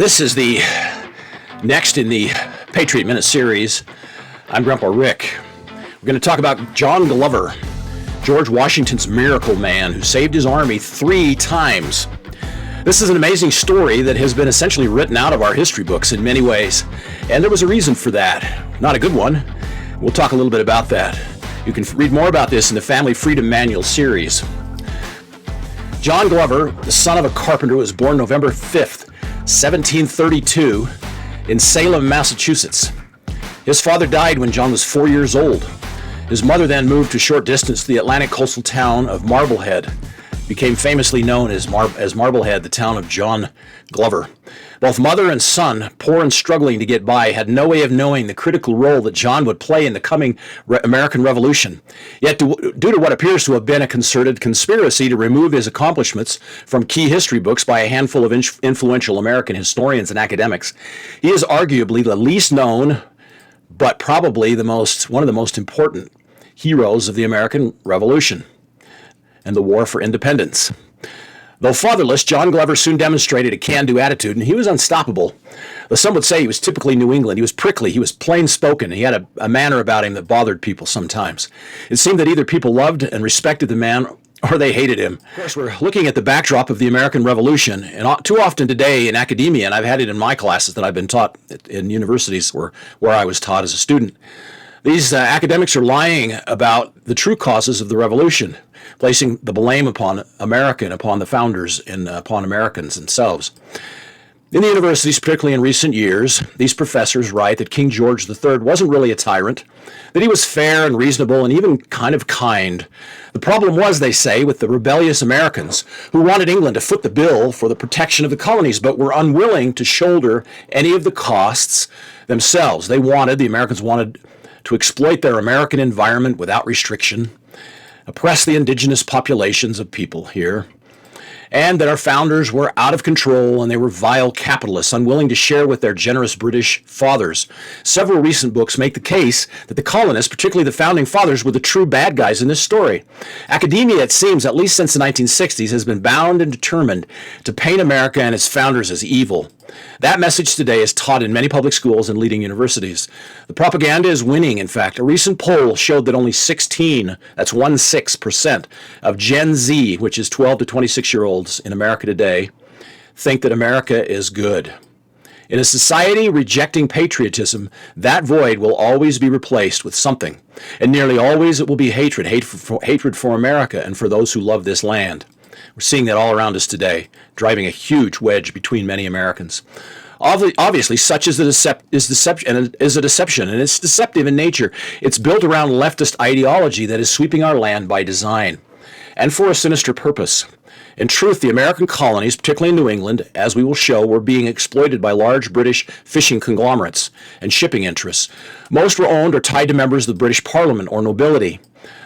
This is the next in the Patriot Minute series. I'm Grandpa Rick. We're going to talk about John Glover, George Washington's miracle man who saved his army 3 times. This is an amazing story that has been essentially written out of our history books in many ways, and there was a reason for that. Not a good one. We'll talk a little bit about that. You can read more about this in the Family Freedom Manual series. John Glover, the son of a carpenter, was born November 5th, 1732, in Salem, Massachusetts. His father died when John was 4 years old. His mother then moved a short distance to the Atlantic coastal town of Marblehead, became famously known as Marblehead, the town of John Glover. Both mother and son, poor and struggling to get by, had no way of knowing the critical role that John would play in the coming American Revolution. Yet, due to what appears to have been a concerted conspiracy to remove his accomplishments from key history books by a handful of influential American historians and academics, he is arguably the least known, but probably one of the most important heroes of the American Revolution and the War for Independence. Though fatherless, John Glover soon demonstrated a can-do attitude, and he was unstoppable. Though some would say he was typically New England. He was prickly, he was plain-spoken, he had a manner about him that bothered people sometimes. It seemed that either people loved and respected the man or they hated him. Of course, we're looking at the backdrop of the American Revolution, and too often today in academia, and I've had it in my classes that I've been taught in universities where I was taught as a student, these academics are lying about the true causes of the revolution, placing the blame upon America and upon the founders and upon Americans themselves. In the universities, particularly in recent years, these professors write that King George III wasn't really a tyrant, that he was fair and reasonable and even kind of kind. The problem was, they say, with the rebellious Americans who wanted England to foot the bill for the protection of the colonies, but were unwilling to shoulder any of the costs themselves. The Americans wanted to exploit their American environment without restriction, oppress the indigenous populations of people here, and that our founders were out of control and they were vile capitalists, unwilling to share with their generous British fathers. Several recent books make the case that the colonists, particularly the founding fathers, were the true bad guys in this story. Academia, it seems, at least since the 1960s, has been bound and determined to paint America and its founders as evil. That message today is taught in many public schools and leading universities. The propaganda is winning, in fact. A recent poll showed that only 16% of Gen Z, which is 12 to 26-year-olds in America today, think that America is good. In a society rejecting patriotism, that void will always be replaced with something. And nearly always it will be hatred for America and for those who love this land. We're seeing that all around us today, driving a huge wedge between many Americans. Obviously, such is a deception, and it's deceptive in nature. It's built around leftist ideology that is sweeping our land by design, and for a sinister purpose. In truth, the American colonies, particularly in New England, as we will show, were being exploited by large British fishing conglomerates and shipping interests. Most were owned or tied to members of the British Parliament or nobility.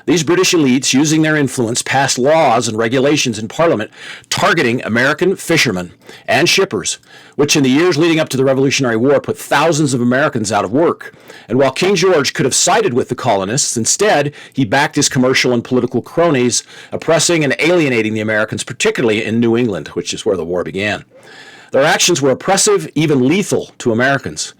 These British elites, using their influence, passed laws and regulations in Parliament targeting American fishermen and shippers, which in the years leading up to the Revolutionary War put thousands of Americans out of work. And while King George could have sided with the colonists, instead he backed his commercial and political cronies, oppressing and alienating the Americans, particularly in New England, which is where the war began. Their actions were oppressive, even lethal to Americans.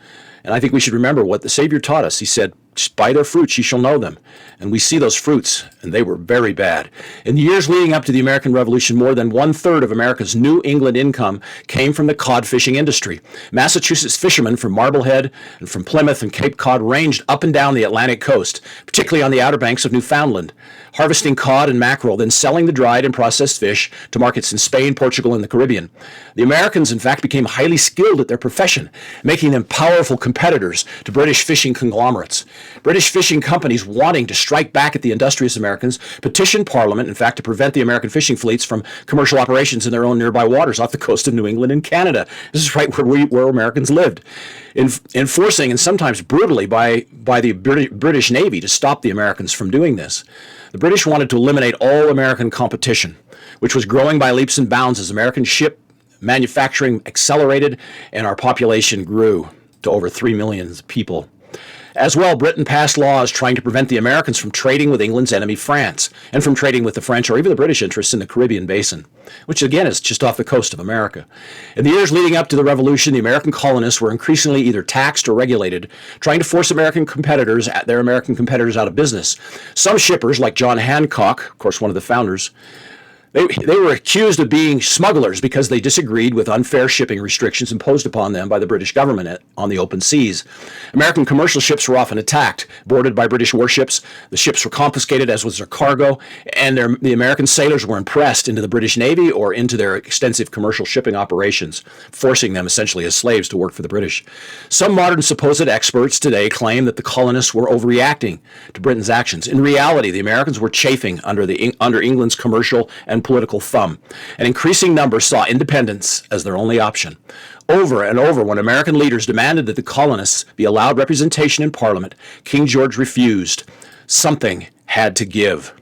And I think we should remember what the Savior taught us. He said, "By their fruits ye shall know them." And we see those fruits, and they were very bad. In the years leading up to the American Revolution, more than 1/3 of America's New England income came from the cod fishing industry. Massachusetts fishermen from Marblehead and from Plymouth and Cape Cod ranged up and down the Atlantic coast, particularly on the outer banks of Newfoundland, harvesting cod and mackerel, then selling the dried and processed fish to markets in Spain, Portugal, and the Caribbean. The Americans, in fact, became highly skilled at their profession, making them powerful competitors to British fishing conglomerates. British fishing companies, wanting to strike back at the industrious Americans, petitioned Parliament, in fact, to prevent the American fishing fleets from commercial operations in their own nearby waters off the coast of New England and Canada. This is right where Americans lived. Enforcing, and sometimes brutally, by the British Navy to stop the Americans from doing this. The British wanted to eliminate all American competition, which was growing by leaps and bounds as American ship manufacturing accelerated and our population grew to over 3 million people. As well, Britain passed laws trying to prevent the Americans from trading with England's enemy, France, and from trading with the French or even the British interests in the Caribbean basin, which again is just off the coast of America. In the years leading up to the Revolution, the American colonists were increasingly either taxed or regulated, trying to force their American competitors out of business. Some shippers, like John Hancock, of course one of the founders, they were accused of being smugglers because they disagreed with unfair shipping restrictions imposed upon them by the British government on the open seas. American commercial ships were often attacked, boarded by British warships. The ships were confiscated, as was their cargo, and the American sailors were impressed into the British Navy or into their extensive commercial shipping operations, forcing them essentially as slaves to work for the British. Some modern supposed experts today claim that the colonists were overreacting to Britain's actions. In reality, the Americans were chafing under England's commercial and political thumb. An increasing number saw independence as their only option. Over and over, when American leaders demanded that the colonists be allowed representation in Parliament, King George refused. Something had to give.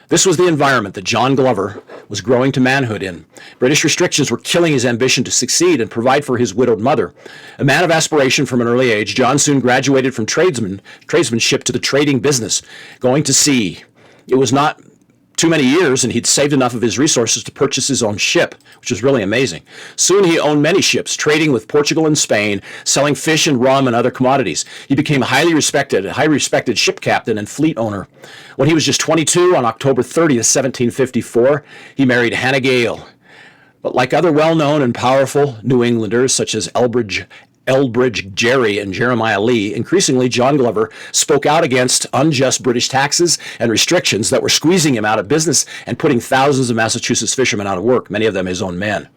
This was the environment that John Glover was growing to manhood in. British restrictions were killing his ambition to succeed and provide for his widowed mother. A man of aspiration from an early age, John soon graduated from tradesmanship to the trading business, going to sea. It was not too many years, and he'd saved enough of his resources to purchase his own ship, which was really amazing. Soon he owned many ships, trading with Portugal and Spain, selling fish and rum and other commodities. He became a highly respected ship captain and fleet owner. When he was just 22, on October 30th, 1754, he married Hannah Gale. But like other well-known and powerful New Englanders, such as Elbridge Gerry and Jeremiah Lee, increasingly John Glover spoke out against unjust British taxes and restrictions that were squeezing him out of business and putting thousands of Massachusetts fishermen out of work, many of them his own men.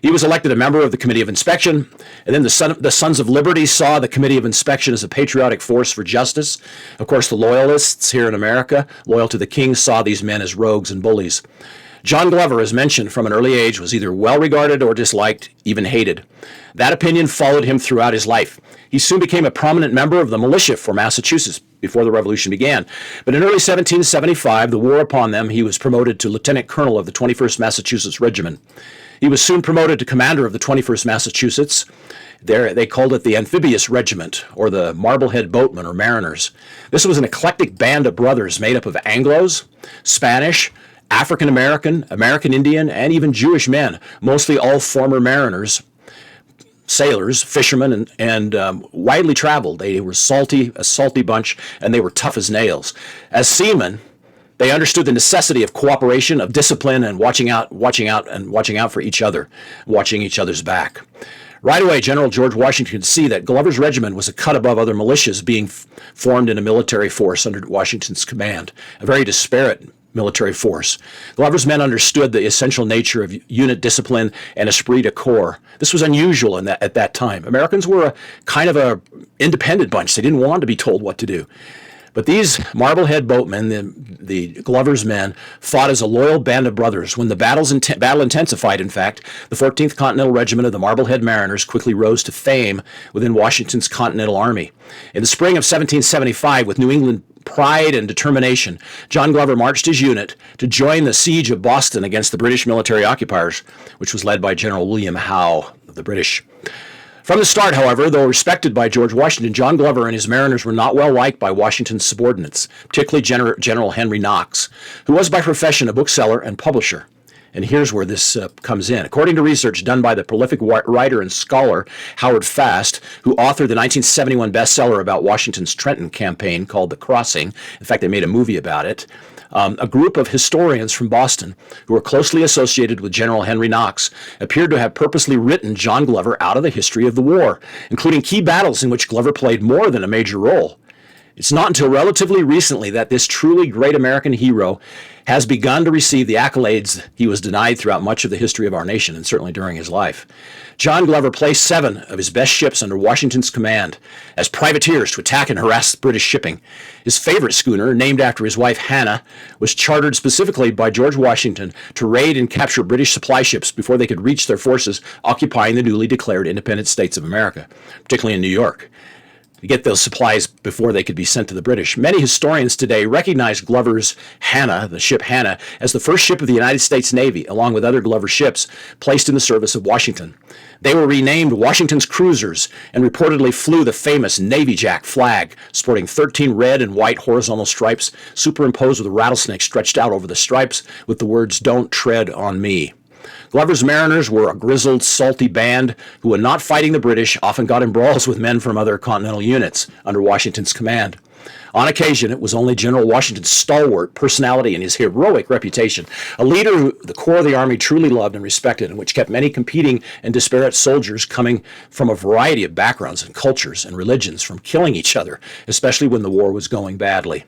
He was elected a member of the Committee of Inspection, and then the Sons of Liberty saw the Committee of Inspection as a patriotic force for justice. Of course, the Loyalists here in America, loyal to the king, saw these men as rogues and bullies. John Glover, as mentioned, from an early age, was either well regarded or disliked, even hated. That opinion followed him throughout his life. He soon became a prominent member of the militia for Massachusetts before the Revolution began. But in early 1775, the war upon them, he was promoted to Lieutenant Colonel of the 21st Massachusetts Regiment. He was soon promoted to commander of the 21st Massachusetts. There, they called it the Amphibious Regiment, or the Marblehead Boatmen, or Mariners. This was an eclectic band of brothers made up of Anglos, Spanish, African American, American Indian, and even Jewish men, mostly all former mariners, sailors, fishermen, and widely traveled. They were a salty bunch, and they were tough as nails. As seamen, they understood the necessity of cooperation, of discipline, and watching out for each other, watching each other's back. Right away, General George Washington could see that Glover's regiment was a cut above other militias being formed in a military force under Washington's command, a very disparate military force. Glover's men understood the essential nature of unit discipline and esprit de corps. This was unusual at that time. Americans were a kind of a independent bunch. They didn't want to be told what to do. But these Marblehead boatmen, the Glover's men, fought as a loyal band of brothers. When the battle intensified, in fact, the 14th Continental Regiment of the Marblehead Mariners quickly rose to fame within Washington's Continental Army. In the spring of 1775, with New England pride and determination, John Glover marched his unit to join the siege of Boston against the British military occupiers, which was led by General William Howe of the British. From the start, however, though respected by George Washington, John Glover and his mariners were not well liked by Washington's subordinates, particularly General Henry Knox, who was by profession a bookseller and publisher. And here's where this comes in. According to research done by the prolific writer and scholar Howard Fast, who authored the 1971 bestseller about Washington's Trenton campaign called The Crossing, in fact, they made a movie about it, a group of historians from Boston who were closely associated with General Henry Knox appeared to have purposely written John Glover out of the history of the war, including key battles in which Glover played more than a major role. It's not until relatively recently that this truly great American hero has begun to receive the accolades he was denied throughout much of the history of our nation, and certainly during his life. John Glover placed 7 of his best ships under Washington's command as privateers to attack and harass British shipping. His favorite schooner, named after his wife Hannah, was chartered specifically by George Washington to raid and capture British supply ships before they could reach their forces occupying the newly declared independent states of America, particularly in New York. to get those supplies before they could be sent to the British. Many historians today recognize Glover's Hannah, the ship Hannah, as the first ship of the United States Navy, along with other Glover ships placed in the service of Washington. They were renamed Washington's cruisers and reportedly flew the famous Navy Jack flag, sporting 13 red and white horizontal stripes superimposed with a rattlesnake stretched out over the stripes with the words, "Don't tread on me." Glover's mariners were a grizzled, salty band who, when not fighting the British, often got in brawls with men from other continental units under Washington's command. On occasion, it was only General Washington's stalwart personality and his heroic reputation, a leader who the core of the Army truly loved and respected, and which kept many competing and disparate soldiers coming from a variety of backgrounds and cultures and religions from killing each other, especially when the war was going badly.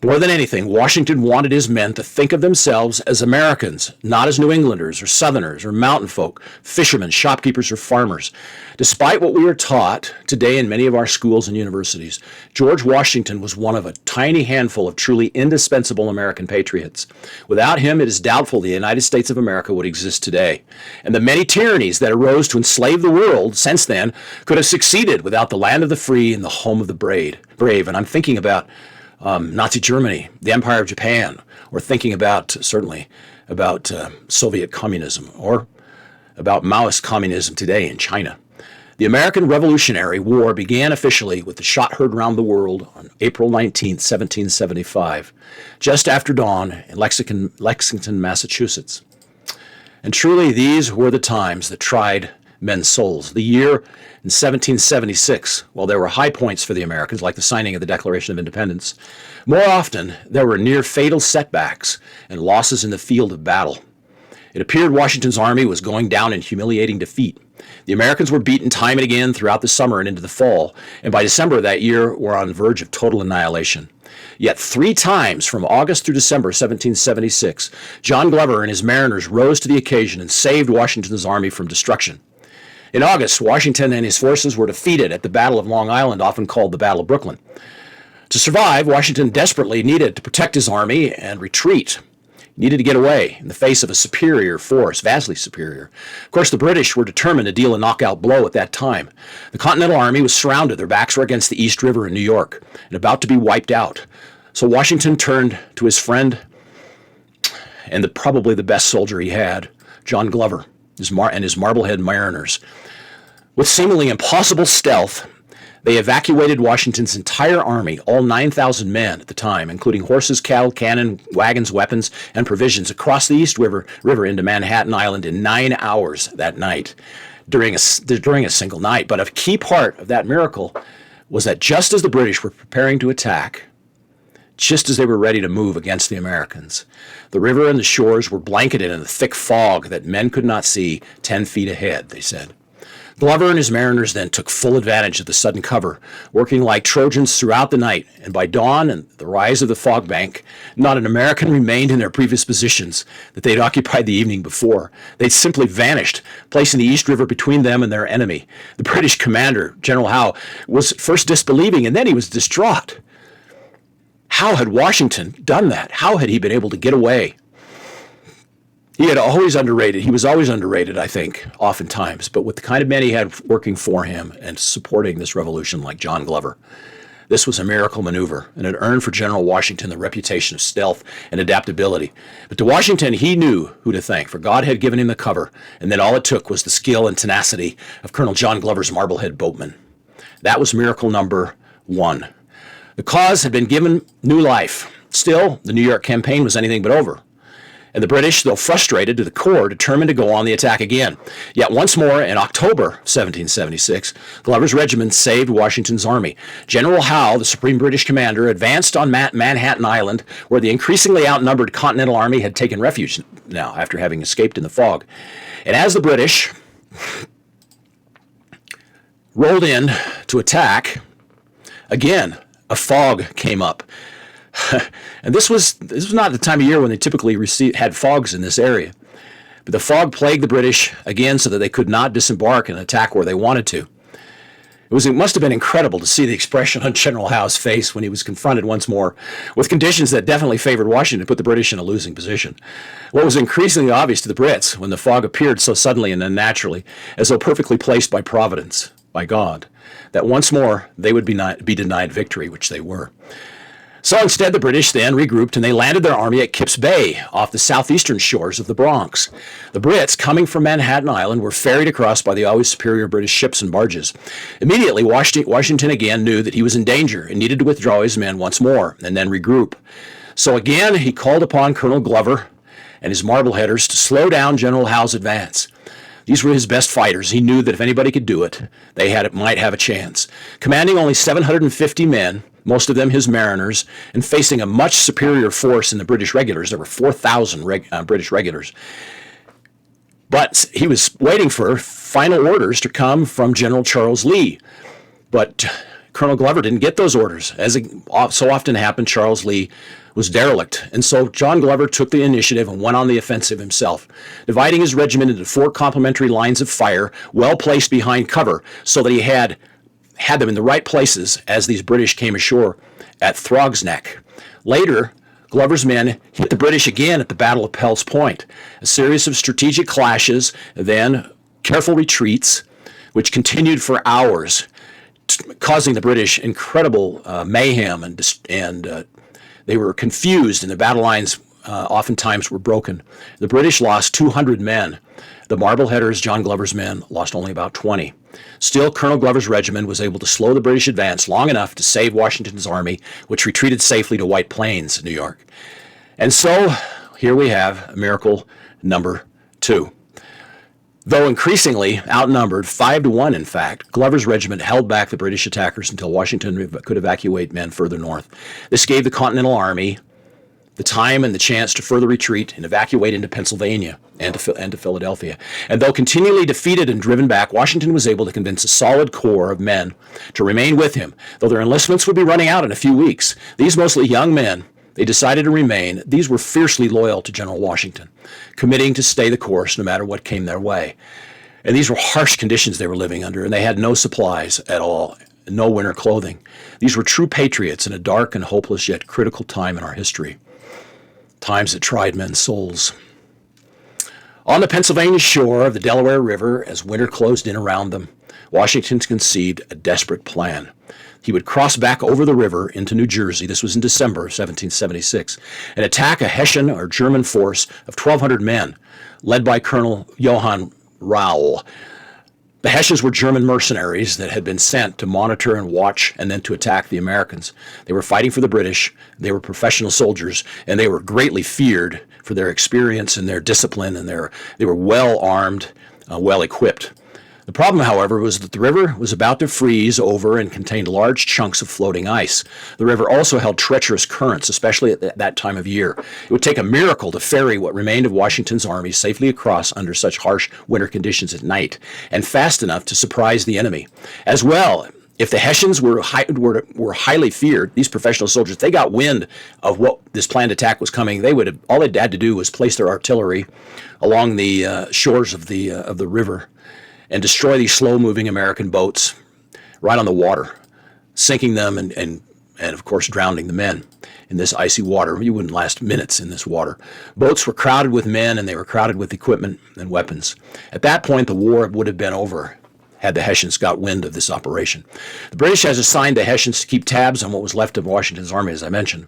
More than anything, Washington wanted his men to think of themselves as Americans, not as New Englanders or Southerners or mountain folk, fishermen, shopkeepers, or farmers. Despite what we are taught today in many of our schools and universities, George Washington was one of a tiny handful of truly indispensable American patriots. Without him, it is doubtful the United States of America would exist today. And the many tyrannies that arose to enslave the world since then could have succeeded without the land of the free and the home of the brave. And I'm thinking about Nazi Germany, the Empire of Japan, or thinking about, certainly, about Soviet communism, or about Maoist communism today in China. The American Revolutionary War began officially with the shot heard around the world on April 19, 1775, just after dawn in Lexington, Massachusetts. And truly, these were the times that tried men's souls. The year in 1776, while there were high points for the Americans, like the signing of the Declaration of Independence, more often there were near fatal setbacks and losses in the field of battle. It appeared Washington's army was going down in humiliating defeat. The Americans were beaten time and again throughout the summer and into the fall, and by December of that year were on the verge of total annihilation. Yet 3 times from August through December 1776, John Glover and his mariners rose to the occasion and saved Washington's army from destruction. In August, Washington and his forces were defeated at the Battle of Long Island, often called the Battle of Brooklyn. To survive, Washington desperately needed to protect his army and retreat. He needed to get away in the face of a superior force, vastly superior. Of course, the British were determined to deal a knockout blow at that time. The Continental Army was surrounded. Their backs were against the East River in New York and about to be wiped out. So Washington turned to his friend and probably the best soldier he had, John Glover, and his Marblehead mariners. With seemingly impossible stealth, they evacuated Washington's entire army, all 9,000 men at the time, including horses, cattle, cannon, wagons, weapons, and provisions, across the East River into Manhattan Island in 9 hours that night, during a single night. But a key part of that miracle was that just as the British were preparing to attack, just as they were ready to move against the Americans, the river and the shores were blanketed in a thick fog that men could not see 10 feet ahead, they said. Glover and his mariners then took full advantage of the sudden cover, working like Trojans throughout the night, and by dawn and the rise of the fog bank, not an American remained in their previous positions that they'd occupied the evening before. They'd simply vanished, placing the East River between them and their enemy. The British commander, General Howe, was first disbelieving, and then he was distraught. How had Washington done that? How had he been able to get away? He was always underrated, I think, oftentimes, but with the kind of men he had working for him and supporting this revolution like John Glover, this was a miracle maneuver, and it earned for General Washington the reputation of stealth and adaptability. But to Washington, he knew who to thank, for God had given him the cover, and then all it took was the skill and tenacity of Colonel John Glover's Marblehead boatmen. That was miracle number 1. The cause had been given new life. Still, the New York campaign was anything but over. And the British, though frustrated to the core, determined to go on the attack again. Yet once more, in October 1776, Glover's regiment saved Washington's army. General Howe, the supreme British commander, advanced on Manhattan Island, where the increasingly outnumbered Continental Army had taken refuge now, after having escaped in the fog. And as the British rolled in to attack, again, a fog came up. And this was not the time of year when they typically had fogs in this area. But the fog plagued the British again so that they could not disembark and attack where they wanted to. It must have been incredible to see the expression on General Howe's face when he was confronted once more with conditions that definitely favored Washington and put the British in a losing position. What was increasingly obvious to the Brits when the fog appeared so suddenly and unnaturally, as though perfectly placed by Providence. by God, that once more they would be denied victory, which they were. So instead, the British then regrouped and they landed their army at Kips Bay off the southeastern shores of the Bronx. The Brits, coming from Manhattan Island, were ferried across by the always superior British ships and barges. Immediately, Washington again knew that he was in danger and needed to withdraw his men once more and then regroup. So again, he called upon Colonel Glover and his Marbleheaders to slow down General Howe's advance. These were his best fighters. He knew that if anybody could do it, might have a chance. Commanding only 750 men, most of them his mariners, and facing a much superior force in the British regulars. There were 4,000 British regulars. But he was waiting for final orders to come from General Charles Lee. But Colonel Glover didn't get those orders. As it so often happened, Charles Lee was derelict. And so John Glover took the initiative and went on the offensive himself, dividing his regiment into 4 complementary lines of fire, well placed behind cover, so that he had them in the right places as these British came ashore at Throgs Neck. Later, Glover's men hit the British again at the Battle of Pell's Point, a series of strategic clashes, then careful retreats, which continued for hours, causing the British incredible mayhem, and they were confused, and the battle lines oftentimes were broken. The British lost 200 men. The Marbleheaders, John Glover's men, lost only about 20. Still, Colonel Glover's regiment was able to slow the British advance long enough to save Washington's army, which retreated safely to White Plains, New York. And so, here we have miracle number 2. Though increasingly outnumbered, 5-1 in fact, Glover's regiment held back the British attackers until Washington could evacuate men further north. This gave the Continental Army the time and the chance to further retreat and evacuate into Pennsylvania and to Philadelphia. And though continually defeated and driven back, Washington was able to convince a solid core of men to remain with him. Though their enlistments would be running out in a few weeks, these mostly young men, they decided to remain. These were fiercely loyal to General Washington, committing to stay the course no matter what came their way. And these were harsh conditions they were living under, and they had no supplies at all, no winter clothing. These were true patriots in a dark and hopeless yet critical time in our history, times that tried men's souls. On the Pennsylvania shore of the Delaware River, as winter closed in around them, Washington conceived a desperate plan. He would cross back over the river into New Jersey, this was in December of 1776, and attack a Hessian or German force of 1,200 men, led by Colonel Johann Rau. The Hessians were German mercenaries that had been sent to monitor and watch and then to attack the Americans. They were fighting for the British, they were professional soldiers, and they were greatly feared for their experience and their discipline, and they were well armed, well equipped. The problem, however, was that the river was about to freeze over and contained large chunks of floating ice. The river also held treacherous currents, especially at that time of year. It would take a miracle to ferry what remained of Washington's army safely across under such harsh winter conditions at night, and fast enough to surprise the enemy. As well, if the Hessians were highly feared, these professional soldiers, they got wind of what this planned attack was coming. All they had to do was place their artillery along the shores of the river and destroy these slow-moving American boats right on the water, sinking them and of course drowning the men in this icy water. You wouldn't last minutes in this water. Boats were crowded with men, and they were crowded with equipment and weapons. At that point, the war would have been over had the Hessians got wind of this operation. The British has assigned the Hessians to keep tabs on what was left of Washington's army, as I mentioned.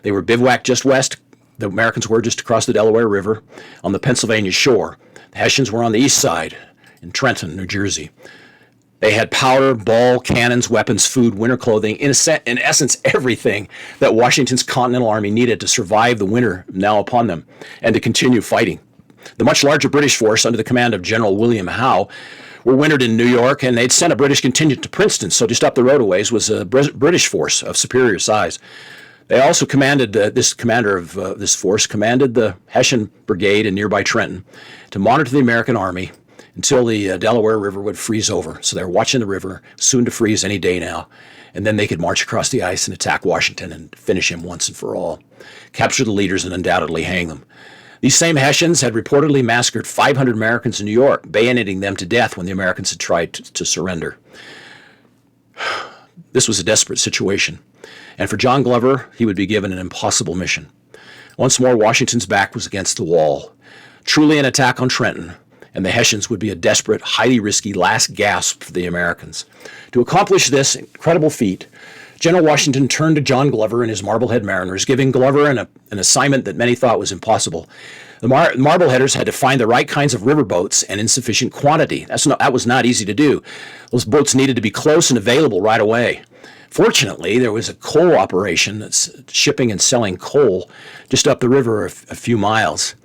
They were bivouacked just west. The Americans were just across the Delaware River on the Pennsylvania shore. The Hessians were on the east side in Trenton, New Jersey. They had powder, ball, cannons, weapons, food, winter clothing, in essence, everything that Washington's Continental Army needed to survive the winter now upon them and to continue fighting. The much larger British force under the command of General William Howe were wintered in New York, and they'd sent a British contingent to Princeton, so just up the road a ways was a British force of superior size. They also commanded, this commander of this force commanded the Hessian Brigade in nearby Trenton to monitor the American army until the Delaware River would freeze over. So they were watching the river, soon to freeze any day now, and then they could march across the ice and attack Washington and finish him once and for all, capture the leaders and undoubtedly hang them. These same Hessians had reportedly massacred 500 Americans in New York, bayoneting them to death when the Americans had tried to surrender. This was a desperate situation, and for John Glover, he would be given an impossible mission. Once more, Washington's back was against the wall. Truly an attack on Trenton, and the Hessians would be a desperate, highly risky last gasp for the Americans. To accomplish this incredible feat, General Washington turned to John Glover and his Marblehead Mariners, giving Glover an assignment that many thought was impossible. The Marbleheaders had to find the right kinds of riverboats and in sufficient quantity. That was not easy to do. Those boats needed to be close and available right away. Fortunately, there was a coal operation that's shipping and selling coal just up the river a few miles,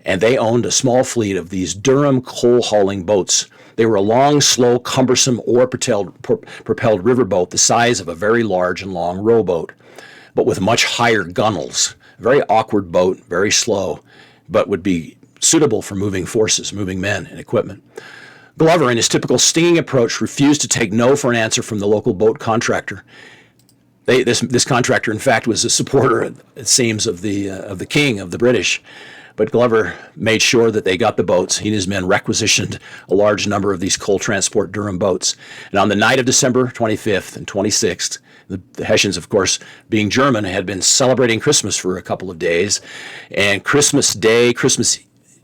and they owned a small fleet of these Durham coal-hauling boats. They were a long, slow, cumbersome oar-propelled riverboat the size of a very large and long rowboat, but with much higher gunnels. A very awkward boat, very slow, but would be suitable for moving forces, moving men and equipment. Glover, in his typical stinging approach, refused to take no for an answer from the local boat contractor. This contractor, in fact, was a supporter, it seems, of the king, of the British. But Glover made sure that they got the boats. He and his men requisitioned a large number of these coal transport Durham boats. And on the night of December 25th and 26th, the Hessians, of course, being German, had been celebrating Christmas for a couple of days. And Christmas Day,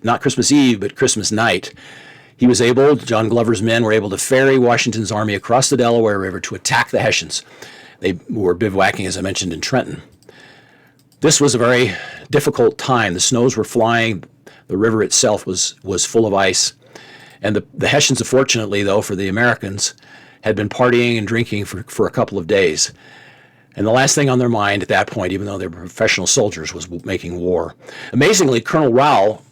not Christmas Eve, but Christmas night, John Glover's men were able to ferry Washington's army across the Delaware River to attack the Hessians. They were bivouacking, as I mentioned, in Trenton. This was a very difficult time. The snows were flying. The river itself was full of ice. And the Hessians, unfortunately, though, for the Americans, had been partying and drinking for a couple of days. And the last thing on their mind at that point, even though they were professional soldiers, was making war. Amazingly, Colonel Rowell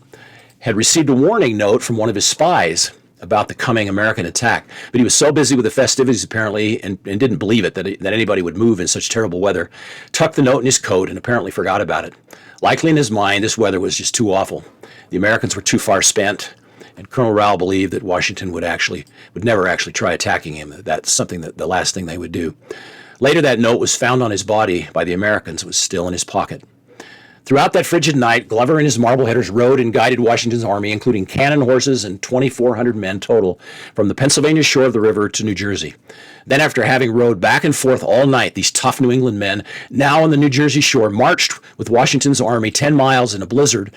had received a warning note from one of his spies about the coming American attack. But he was so busy with the festivities, apparently, and didn't believe it, that anybody would move in such terrible weather, tucked the note in his coat and apparently forgot about it. Likely in his mind, this weather was just too awful. The Americans were too far spent, and Colonel Rowell believed that Washington would never actually try attacking him. That's something that the last thing they would do. Later, that note was found on his body by the Americans. It was still in his pocket. Throughout that frigid night, Glover and his Marbleheaders rode and guided Washington's army, including cannon horses and 2,400 men total, from the Pennsylvania shore of the river to New Jersey. Then, after having rowed back and forth all night, these tough New England men, now on the New Jersey shore, marched with Washington's army 10 miles in a blizzard,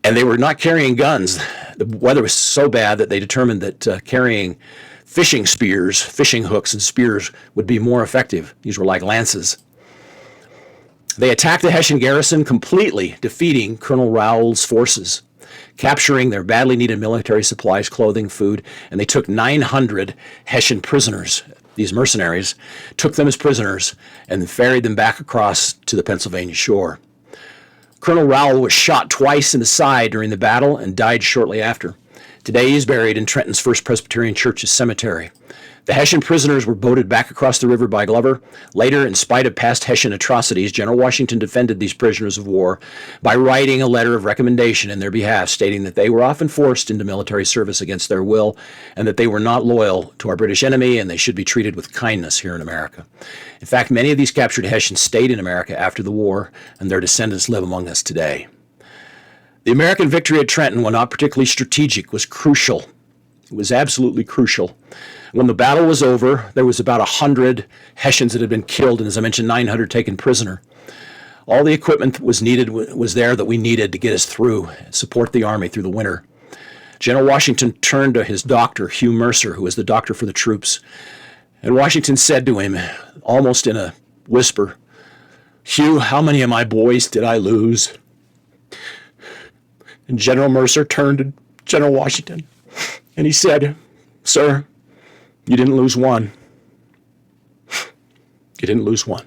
and they were not carrying guns. The weather was so bad that they determined that carrying fishing spears, fishing hooks and spears would be more effective. These were like lances. They attacked the Hessian garrison, completely defeating Colonel Rowell's forces, capturing their badly needed military supplies, clothing, food, and they took 900 Hessian prisoners. These mercenaries took them as prisoners and ferried them back across to the Pennsylvania shore. Colonel Rowell was shot twice in the side during the battle and died shortly after. Today he is buried in Trenton's First Presbyterian Church's cemetery. The Hessian prisoners were boated back across the river by Glover. Later, in spite of past Hessian atrocities, General Washington defended these prisoners of war by writing a letter of recommendation in their behalf, stating that they were often forced into military service against their will and that they were not loyal to our British enemy and they should be treated with kindness here in America. In fact, many of these captured Hessians stayed in America after the war, and their descendants live among us today. The American victory at Trenton, while not particularly strategic, was crucial. It was absolutely crucial. When the battle was over, there was about 100 Hessians that had been killed, and as I mentioned, 900 taken prisoner. All the equipment was there that we needed to get us through, support the army through the winter. General Washington turned to his doctor, Hugh Mercer, who was the doctor for the troops, and Washington said to him, almost in a whisper, "Hugh, how many of my boys did I lose?" And General Mercer turned to General Washington, and he said, "Sir, you didn't lose one. You didn't lose one."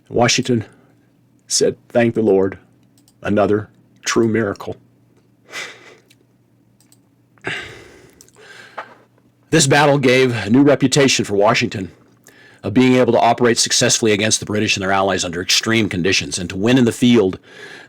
Washington said, "Thank the Lord, another true miracle." This battle gave a new reputation for Washington of being able to operate successfully against the British and their allies under extreme conditions and to win in the field.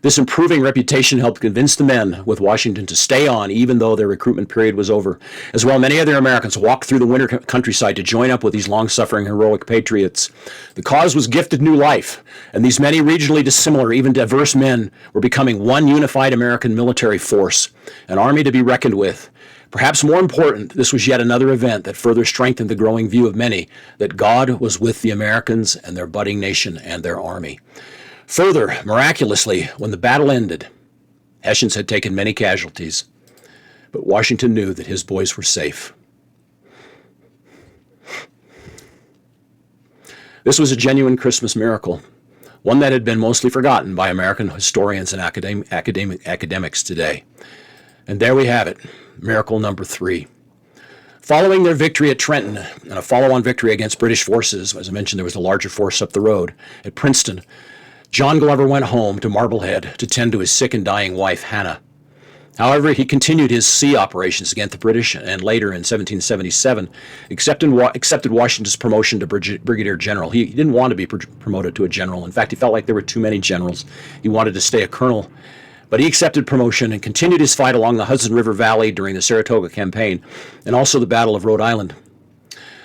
This improving reputation helped convince the men with Washington to stay on even though their recruitment period was over. As well, many other Americans walked through the winter countryside to join up with these long-suffering heroic patriots. The cause was gifted new life, and these many regionally dissimilar, even diverse men were becoming one unified American military force, an army to be reckoned with. Perhaps more important, this was yet another event that further strengthened the growing view of many that God was with the Americans and their budding nation and their army. Further, miraculously, when the battle ended, Hessians had taken many casualties, But Washington knew that his boys were safe. This was a genuine Christmas miracle, one that had been mostly forgotten by American historians and academics today. And there we have it, miracle number 3. Following their victory at Trenton and a follow-on victory against British forces, as I mentioned, there was a larger force up the road at Princeton, John Glover went home to Marblehead to tend to his sick and dying wife, Hannah. However, he continued his sea operations against the British and later in 1777 accepted Washington's promotion to brigadier general. He didn't want to be promoted to a general. In fact, he felt like there were too many generals. He wanted to stay a colonel. But he accepted promotion and continued his fight along the Hudson River Valley during the Saratoga campaign and also the Battle of Rhode Island.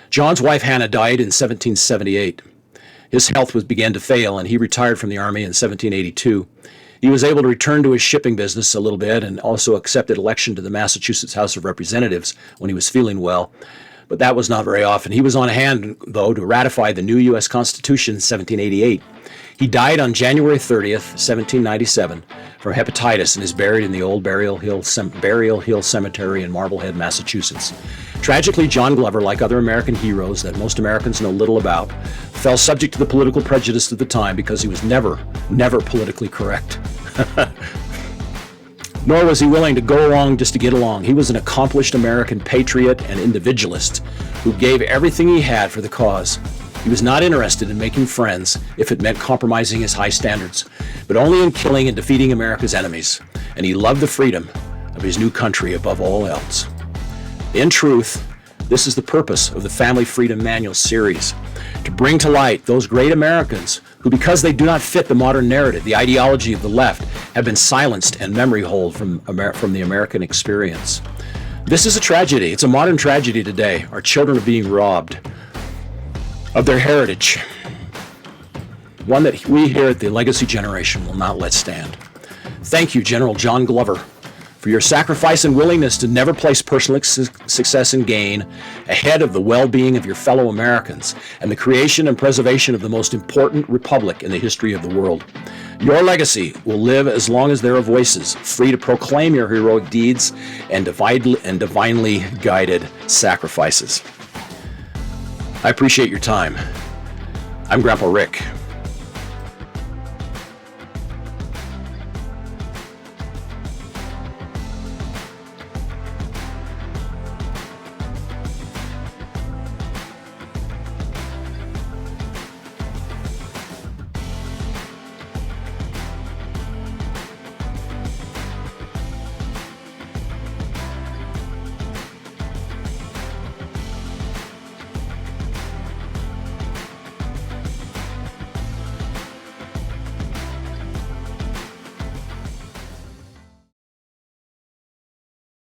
John's wife Hannah died in 1778. His health began to fail, and he retired from the Army in 1782. He was able to return to his shipping business a little bit and also accepted election to the Massachusetts House of Representatives when he was feeling well. But that was not very often. He was on hand, though, to ratify the new U.S. Constitution in 1788. He died on January 30th, 1797, from hepatitis and is buried in the old Burial Hill Cemetery in Marblehead, Massachusetts. Tragically, John Glover, like other American heroes that most Americans know little about, fell subject to the political prejudice of the time because he was never politically correct. Nor was he willing to go along just to get along. He was an accomplished American patriot and individualist who gave everything he had for the cause. He was not interested in making friends if it meant compromising his high standards, but only in killing and defeating America's enemies. And he loved the freedom of his new country above all else. In truth, this is the purpose of the Family Freedom Manual series, to bring to light those great Americans who, because they do not fit the modern narrative, the ideology of the left, have been silenced and memory holed from the American experience. This is a tragedy. It's a modern tragedy today. Our children are being robbed of their heritage, one that we here at the Legacy Generation will not let stand. Thank you, General John Glover, for your sacrifice and willingness to never place personal success and gain ahead of the well-being of your fellow Americans and the creation and preservation of the most important republic in the history of the world. Your legacy will live as long as there are voices free to proclaim your heroic deeds and divinely guided sacrifices. I appreciate your time. I'm Grandpa Rick.